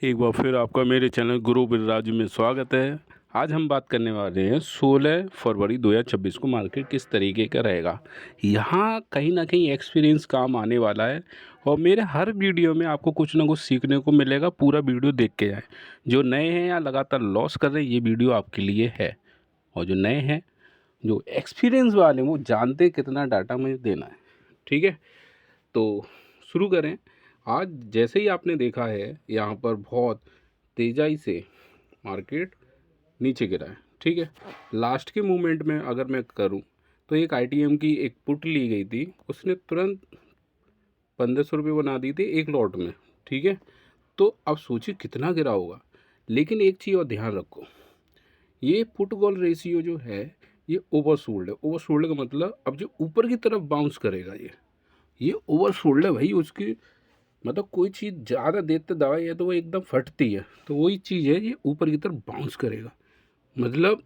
एक बार फिर आपका मेरे चैनल गुरु बिरराजू में स्वागत है। आज हम बात करने वाले हैं 16 फरवरी 2026 को मार्केट किस तरीके का रहेगा। यहाँ कहीं ना कहीं एक्सपीरियंस काम आने वाला है और मेरे हर वीडियो में आपको कुछ ना कुछ सीखने को मिलेगा। पूरा वीडियो देख के जाएं। जो नए हैं या लगातार लॉस कर रहे हैं, ये वीडियो आपके लिए है। और जो नए हैं, जो एक्सपीरियंस वाले हैं, वो जानते हैं कितना डाटा मुझे देना है। ठीक है, तो शुरू करें। आज जैसे ही आपने देखा है, यहाँ पर बहुत तेज़ाई से मार्केट नीचे गिरा है। ठीक है, लास्ट के मूवमेंट में अगर मैं करूं तो एक आईटीएम की एक पुट ली गई थी, उसने तुरंत 1500 रुपये बना दी थी एक लॉट में। ठीक है, तो अब सोचिए कितना गिरा होगा। लेकिन एक चीज़ और ध्यान रखो, ये पुट कॉल रेशियो जो है ये ओवरसोल्ड है। ओवरसोल्ड का मतलब अब जो ऊपर की तरफ बाउंस करेगा ये ओवरसोल्ड है भाई। उसकी मतलब कोई चीज़ ज़्यादा देर तक दवाई है तो वो एकदम फटती है, तो वही चीज़ है, ये ऊपर की तरफ बाउंस करेगा। मतलब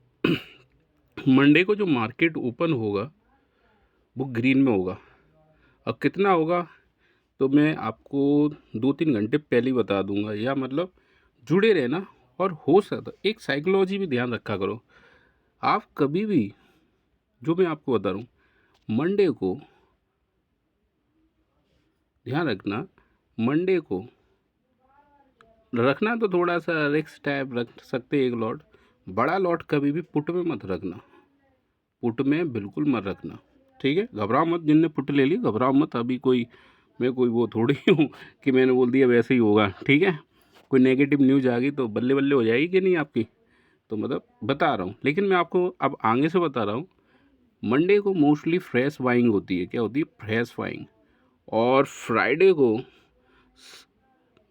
मंडे को जो मार्केट ओपन होगा वो ग्रीन में होगा। अब कितना होगा तो मैं आपको 2-3 घंटे पहले ही बता दूंगा, या मतलब जुड़े रहना। और हो सकता एक साइकोलॉजी भी ध्यान रखा करो। आप कभी भी, जो मैं आपको बता रहा हूँ, मंडे को ध्यान रखना। मंडे को रखना तो थोड़ा सा रिक्स टाइप रख सकते एक लॉट। बड़ा लॉट कभी भी पुट में मत रखना, पुट में बिल्कुल मत रखना। ठीक है, घबराओ मत। जिनने पुट ले ली घबराओ मत। अभी मैं कोई वो थोड़ी हूँ कि मैंने बोल दिया वैसे ही होगा। ठीक है, कोई नेगेटिव न्यूज़ आ गई तो बल्ले बल्ले हो जाएगी कि नहीं आपकी। तो मतलब बता रहा हूँ, लेकिन मैं आपको अब आगे से बता रहा हूँ। मंडे को मोस्टली फ्रेश बाइंग होती है। क्या होती है? Fresh buying. और फ्राइडे को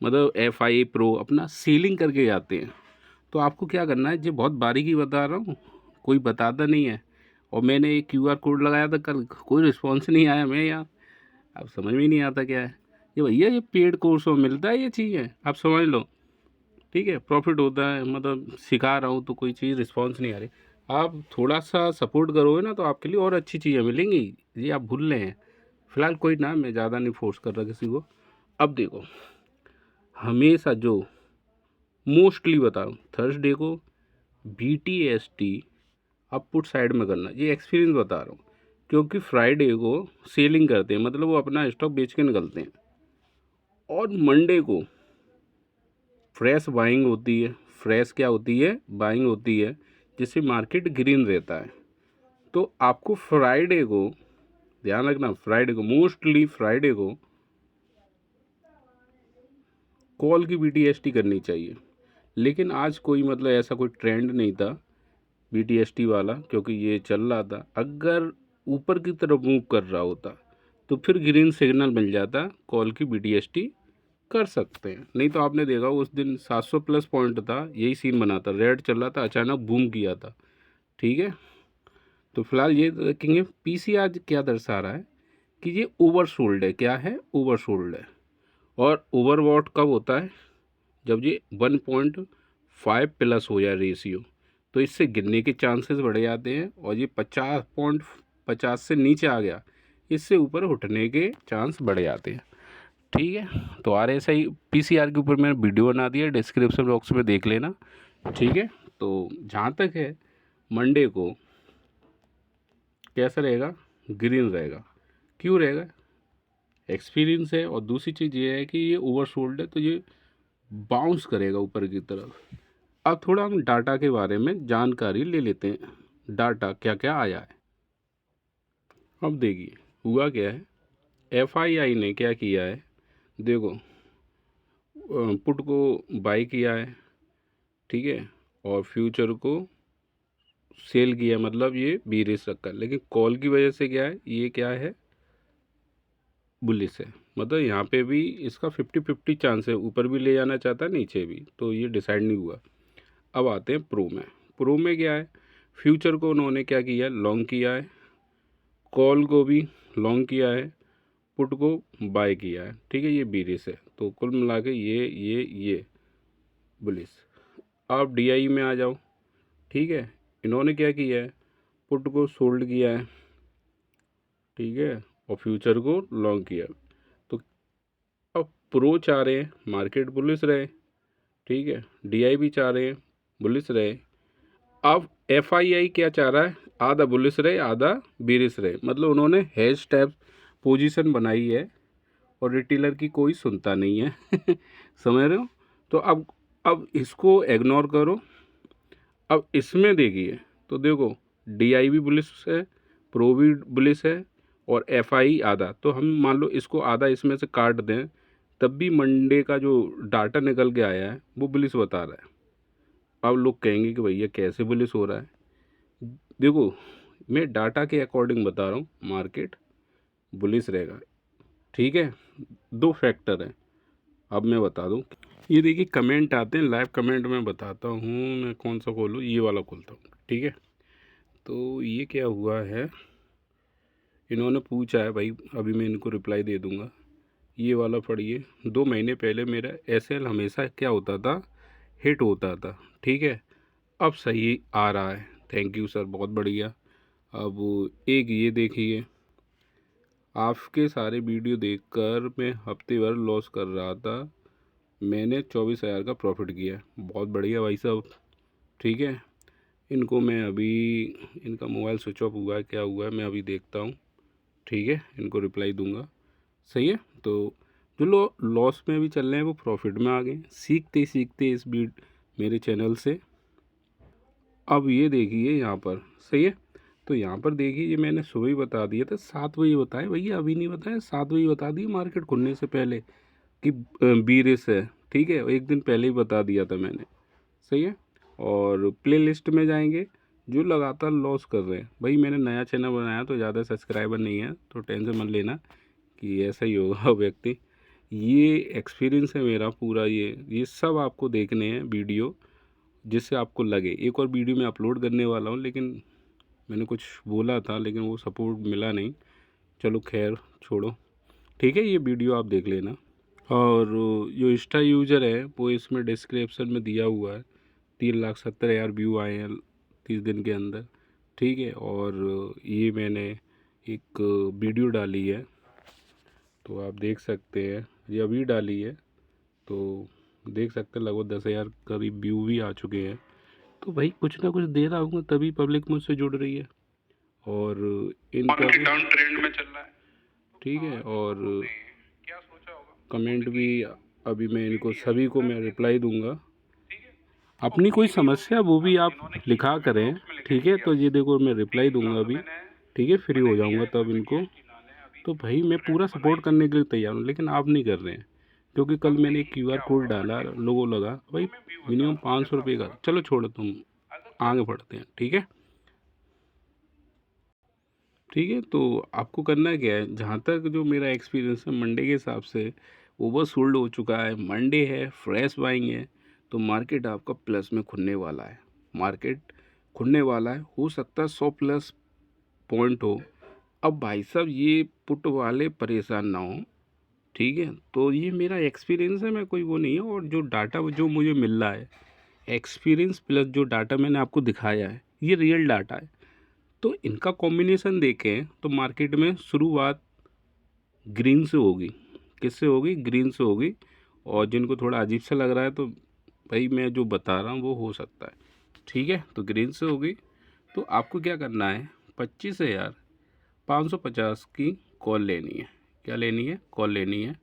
मतलब FI प्रो अपना सीलिंग करके जाते हैं। तो आपको क्या करना है, जो बहुत बारीकी बता रहा हूँ, कोई बताता नहीं है। और मैंने एक QR कोड लगाया था कल, कोई रिस्पॉन्स नहीं आया। मैं यार अब समझ में नहीं आता क्या है ये भैया। ये पेड कोर्स में मिलता है, ये चीज़ है, आप समझ लो। ठीक है, प्रॉफिट होता है। मतलब सिखा रहा हूँ तो कोई चीज़ रिस्पॉन्स नहीं आ रही। आप थोड़ा सा सपोर्ट करोगे ना तो आपके लिए और अच्छी चीज़ें मिलेंगी। ये आप भूल रहे हैं। फिलहाल कोई ना, मैं ज़्यादा नहीं फोर्स कर रहा किसी को। अब देखो, हमेशा जो मोस्टली बता रहा हूँ, थर्सडे को BTST आप पुट साइड में करना। ये एक्सपीरियंस बता रहा हूँ, क्योंकि फ्राइडे को सेलिंग करते हैं, मतलब वो अपना स्टॉक बेच के निकलते हैं। और मंडे को फ्रेश बाइंग होती है। फ्रेश क्या होती है? बाइंग होती है, जिससे मार्केट ग्रीन रहता है। तो आपको फ्राइडे को ध्यान रखना, फ्राइडे को मोस्टली फ्राइडे को कॉल की BTST करनी चाहिए। लेकिन आज कोई मतलब ऐसा कोई ट्रेंड नहीं था BTST वाला, क्योंकि ये चल रहा था। अगर ऊपर की तरफ मूव कर रहा होता तो फिर ग्रीन सिग्नल मिल जाता, कॉल की BTST कर सकते हैं। नहीं तो आपने देखा उस दिन 700 प्लस पॉइंट था, यही सीन बना था, रेड चल रहा था, अचानक बूम किया था। ठीक है, तो फिलहाल ये देखेंगे PCR क्या दर्शा रहा है कि ये ओवरसोल्ड है। क्या है? ओवरसोल्ड है। और ओवरबॉट कब होता है? जब ये 1.5 प्लस हो जाए रेशियो, तो इससे गिरने के चांसेस बढ़ जाते हैं। और ये 50.50 से नीचे आ गया, इससे ऊपर उठने के चांस बढ़ जाते हैं। ठीक है, तो RSI PCR के ऊपर मैंने वीडियो बना दिया, डिस्क्रिप्शन बॉक्स में देख लेना। ठीक है, तो जहाँ तक है मंडे को कैसा रहेगा? ग्रीन रहेगा। क्यों रहेगा? एक्सपीरियंस है। और दूसरी चीज़ ये है कि ये ओवरसोल्ड है, तो ये बाउंस करेगा ऊपर की तरफ। अब थोड़ा हम डाटा के बारे में जानकारी ले लेते हैं। डाटा क्या क्या आया है। अब देखिए हुआ क्या है। FII ने क्या किया है, देखो, पुट को बाई किया है। ठीक है, और फ्यूचर को सेल किया, मतलब ये बीरिश रखा है। लेकिन कॉल की वजह से क्या है, ये क्या है, बुलिश है। मतलब यहाँ पे भी इसका 50-50 चांस है, ऊपर भी ले जाना चाहता है, नीचे भी, तो ये डिसाइड नहीं हुआ। अब आते हैं प्रो में। प्रो में क्या है, फ्यूचर को उन्होंने क्या किया, लॉन्ग किया है, कॉल को भी लॉन्ग किया है, पुट को बाय किया है। ठीक है, ये बीरिश है। तो कुल मिला के ये बुलिश। आप DI में आ जाओ। ठीक है, इन्होंने क्या किया है, पुट को सोल्ड किया है। ठीक है, और फ्यूचर को लॉन्ग किया। तो अब प्रो चाह रहे हैं मार्केट बुलिश रहे। ठीक है, DI भी चाह रहे हैं बुलिश रहे। अब FII क्या चाह रहा है, आधा बुलिश रहे आधा बीरिश रहे, मतलब उन्होंने हेज टैप पोजीशन बनाई है और रिटेलर की कोई सुनता नहीं है समझ रहे हो। तो अब इसको इग्नोर करो। अब इसमें देखिए, तो देखो DI भी बुलिश है, प्रो भी बुलिश है और FI आधा। तो हम मान लो इसको आधा इसमें से काट दें, तब भी मंडे का जो डाटा निकल के आया है वो बुलिश बता रहा है। अब लोग कहेंगे कि भैया कैसे बुलिश हो रहा है। देखो मैं डाटा के अकॉर्डिंग बता रहा हूँ, मार्केट बुलिश रहेगा। ठीक है, दो फैक्टर हैं। अब मैं बता दूं, ये देखिए कमेंट आते हैं, लाइव कमेंट में बताता हूँ मैं कौन सा खोलूँ, ये वाला खोलता हूँ। ठीक है, तो ये क्या हुआ है, इन्होंने पूछा है भाई, अभी मैं इनको रिप्लाई दे दूँगा। ये वाला पढ़िए, 2 महीने पहले मेरा SL हमेशा क्या होता था, हिट होता था। ठीक है, अब सही आ रहा है, थैंक यू सर, बहुत बढ़िया। अब एक ये देखिए, आपके सारे वीडियो देखकर मैं हफ्ते भर लॉस कर रहा था, मैंने 24,000 का प्रॉफिट किया। बहुत बढ़िया भाई साहब। ठीक है, इनको मैं अभी, इनका मोबाइल स्विच ऑफ हुआ है, क्या हुआ है मैं अभी देखता हूँ। ठीक है, इनको रिप्लाई दूंगा। सही है, तो जो लॉस में भी चल रहे हैं वो प्रॉफिट में आ गए, सीखते सीखते इस मेरे चैनल से। अब ये देखिए यहाँ पर, सही है, तो यहाँ पर देखिए ये मैंने सुबह ही बता दिया था, 7 बजे बताया भैया, अभी नहीं बताया, 7 बजे बता दिए मार्केट खुलने से पहले कि बीरिस है। ठीक है, एक दिन पहले ही बता दिया था मैंने। सही है, और प्ले लिस्ट में जाएंगे जो लगातार लॉस कर रहे हैं, भाई मैंने नया चैनल बनाया तो ज़्यादा सब्सक्राइबर नहीं है, तो टेंशन मत लेना कि ऐसा ही होगा व्यक्ति। ये एक्सपीरियंस है मेरा पूरा, ये सब आपको देखने हैं वीडियो, जिससे आपको लगे। एक और वीडियो मैं अपलोड करने वाला हूँ, लेकिन मैंने कुछ बोला था लेकिन वो सपोर्ट मिला नहीं। चलो खैर छोड़ो। ठीक है, ये वीडियो आप देख लेना। और जो इंस्टा यूज़र है वो इसमें डिस्क्रिप्शन में दिया हुआ है, 3,70,000 व्यू आए हैं 30 दिन के अंदर। ठीक है, और ये मैंने एक वीडियो डाली है, तो आप देख सकते हैं, ये अभी डाली है, तो देख सकते हैं लगभग 10,000 करीब व्यू भी आ चुके हैं। तो भाई कुछ ना कुछ दे रहा हूँ तभी पब्लिक मुझसे जुड़ रही है, और इनका भी डाउन ट्रेंड में चल रहा है। ठीक है, और क्या सोचा होगा, कमेंट भी अभी मैं इनको सभी को मैं रिप्लाई दूंगा। अपनी कोई समस्या वो भी आप लिखा करें। ठीक है, तो ये देखो मैं रिप्लाई दूंगा अभी। ठीक है, फ्री हो जाऊंगा तब इनको। तो भाई मैं पूरा सपोर्ट करने के लिए तैयार हूँ, लेकिन आप नहीं कर रहे हैं, क्योंकि कल मैंने एक QR कोड डाला, लोगों लगा भाई मिनिमम 500 रुपये का। चलो छोड़ो, तुम आगे बढ़ते हैं। ठीक है, ठीक है, तो आपको करना क्या है, जहाँ तक जो मेरा एक्सपीरियंस है मंडे के हिसाब से ओवर सोल्ड हो चुका है, मंडे है, फ्रेश बाइंग है, तो मार्केट आपका प्लस में खुलने वाला है। मार्केट खुलने वाला है, हो सकता है 100 प्लस पॉइंट हो। अब भाई साहब ये पुट वाले परेशान ना हो। ठीक है, तो ये मेरा एक्सपीरियंस है, मैं कोई वो नहीं है, और जो डाटा जो मुझे मिल रहा है, एक्सपीरियंस प्लस जो डाटा मैंने आपको दिखाया है, ये रियल डाटा है। तो इनका कॉम्बिनेशन देखें तो मार्केट में शुरुआत ग्रीन से होगी। किससे होगी, ग्रीन से होगी। और जिनको थोड़ा अजीब सा लग रहा है, तो भाई मैं जो बता रहा हूँ वो हो सकता है। ठीक है, तो ग्रीन से होगी। तो आपको क्या करना है, 25,550 की कॉल लेनी है। क्या लेनी है, कॉल लेनी है।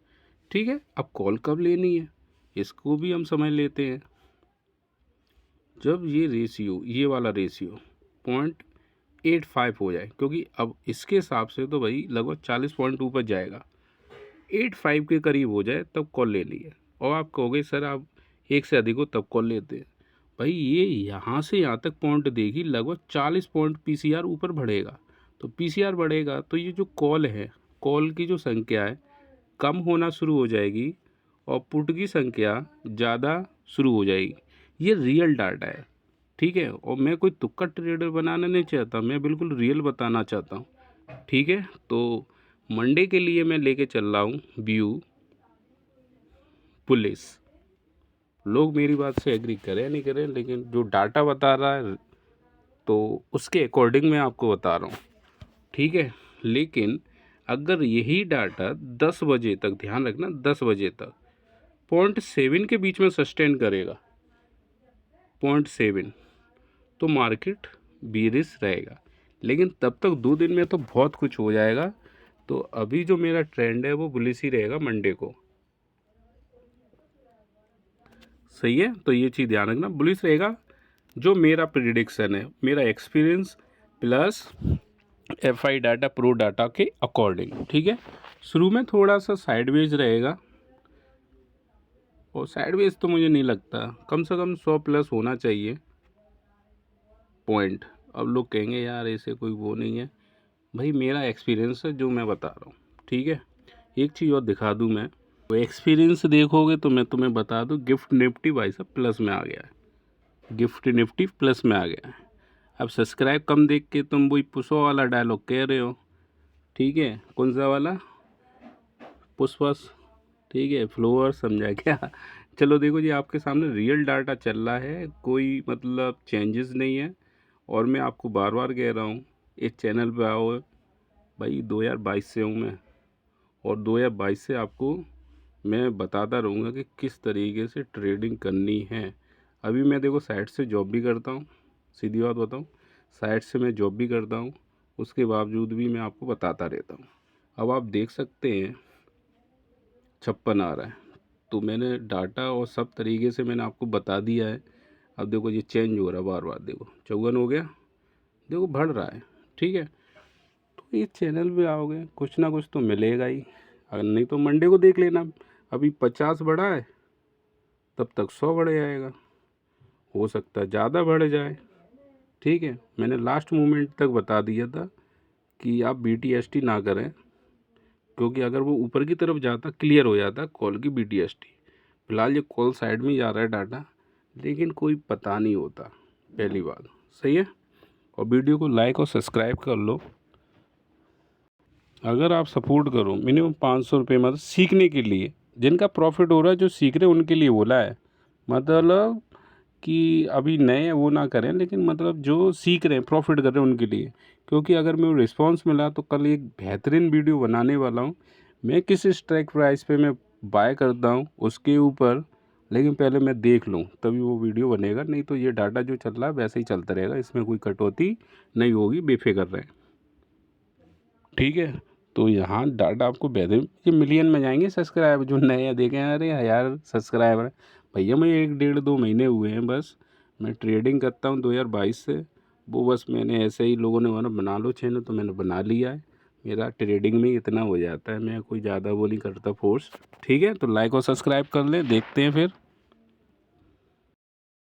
ठीक है, अब कॉल कब लेनी है इसको भी हम समझ लेते हैं। जब ये रेशियो, ये वाला रेशियो 0.85 हो जाए, क्योंकि अब इसके हिसाब से तो भाई लगभग 40 पॉइंट ऊपर जाएगा, 85 के करीब हो जाए तब कॉल ले लिए। और आप कहोगे सर आप एक से अधिक हो तब कॉल लेते हैं, भाई ये यहाँ से यहाँ तक पॉइंट देगी, लगभग 40 पॉइंट PCR ऊपर बढ़ेगा। तो PCR बढ़ेगा तो ये जो कॉल है, कॉल की जो संख्या है कम होना शुरू हो जाएगी, और पुट की संख्या ज़्यादा शुरू हो जाएगी। ये रियल डाटा है। ठीक है, और मैं कोई तुक्का ट्रेडर बनाना नहीं चाहता, मैं बिल्कुल रियल बताना चाहता हूँ। ठीक है, तो मंडे के लिए मैं लेके चल रहा हूँ व्यू पुलिस। लोग मेरी बात से एग्री करें नहीं करें, लेकिन जो डाटा बता रहा है तो उसके अकॉर्डिंग मैं आपको बता रहा हूँ। ठीक है, लेकिन अगर यही डाटा 10 बजे तक, ध्यान रखना 10 बजे तक 0.7 के बीच में सस्टेन करेगा 0.7 तो मार्केट बीरिश रहेगा, लेकिन तब तक 2 दिन में तो बहुत कुछ हो जाएगा। तो अभी जो मेरा ट्रेंड है वो बुलिश ही रहेगा मंडे को। सही है, तो ये चीज़ ध्यान रखना, बुलिश रहेगा जो मेरा प्रिडिक्शन है, मेरा experience plus FI data pro data के अकॉर्डिंग। ठीक है, शुरू में थोड़ा सा साइडवेज रहेगा, और साइडवेज तो मुझे नहीं लगता, कम से कम 100 प्लस होना चाहिए पॉइंट। अब लोग कहेंगे यार ऐसे कोई वो नहीं है, भाई मेरा एक्सपीरियंस है जो मैं बता रहा हूँ। ठीक है, एक चीज़ और दिखा दूँ मैं, तो एक्सपीरियंस देखोगे तो मैं तुम्हें बता दूँ, गिफ्ट निफ्टी भाई साहब प्लस में आ गया है, गिफ्ट निफ्टी प्लस में आ गया है। अब सब्सक्राइब कम देख के तुम वही पुशो वाला डायलॉग कह रहे हो। ठीक है, कौन सा वाला, पुष्पस, ठीक है, फ्लोअर, समझा क्या। चलो देखो जी, आपके सामने रियल डाटा चल रहा है, कोई मतलब चेंजेस नहीं है। और मैं आपको बार बार कह रहा हूँ, इस चैनल पे आओ भाई, 2022 से हूँ मैं, और 2022 से आपको मैं बताता रहूँगा कि किस तरीके से ट्रेडिंग करनी है। अभी मैं देखो साइड से जॉब भी करता हूँ, सीधी बात बताऊँ, साइड से मैं जॉब भी करता हूँ, उसके बावजूद भी मैं आपको बताता रहता हूँ। अब आप देख सकते हैं 56 आ रहा है, तो मैंने डाटा और सब तरीके से मैंने आपको बता दिया है। अब देखो ये चेंज हो रहा है बार बार, देखो 54 हो गया, देखो बढ़ रहा है। ठीक है, तो इस चैनल पे आओगे कुछ ना कुछ तो मिलेगा ही, अगर नहीं तो मंडे को देख लेना। अभी 50 बढ़ा है, तब तक 100 बढ़ जाएगा, हो सकता है ज़्यादा बढ़ जाए। ठीक है, मैंने लास्ट मोमेंट तक बता दिया था कि आप BTST ना करें, क्योंकि अगर वो ऊपर की तरफ जाता क्लियर हो जाता कॉल की BTST। फिलहाल ये कॉल साइड में ही जा रहा है डाटा, लेकिन कोई पता नहीं होता, पहली बात। सही है, और वीडियो को लाइक और सब्सक्राइब कर लो। अगर आप सपोर्ट करो मिनिमम 500 रुपये, मतलब सीखने के लिए, जिनका प्रॉफिट हो रहा है, जो सीख रहे हैं उनके लिए बोला है, मतलब कि अभी नए हैं वो ना करें, लेकिन मतलब जो सीख रहे हैं प्रॉफिट कर रहे हैं उनके लिए। क्योंकि अगर मैं रिस्पांस मिला तो कल एक बेहतरीन वीडियो बनाने वाला हूँ, मैं किस स्ट्राइक प्राइस पे मैं बाय करता हूँ उसके ऊपर, लेकिन पहले मैं देख लूँ तभी वो वीडियो बनेगा, नहीं तो ये डाटा जो चल रहा है वैसे ही चलता रहेगा, इसमें कोई कटौती नहीं होगी, बेफिक्र रहें। ठीक है, तो यहाँ डाटा आपको बेहतर, ये मिलियन में जाएंगे सब्सक्राइबर, जो नए देखें अरे यार सब्सक्राइबर भैया, मैं 1 डेढ़ 2 महीने हुए हैं बस, मैं ट्रेडिंग करता हूँ 2022 से। वो बस मैंने ऐसे ही लोगों ने बोला बना लो चैनल, तो मैंने बना लिया है, मेरा ट्रेडिंग में इतना हो जाता है, मैं कोई ज़्यादा वो नहीं करता फोर्स। ठीक है, तो लाइक और सब्सक्राइब कर लें, देखते हैं फिर।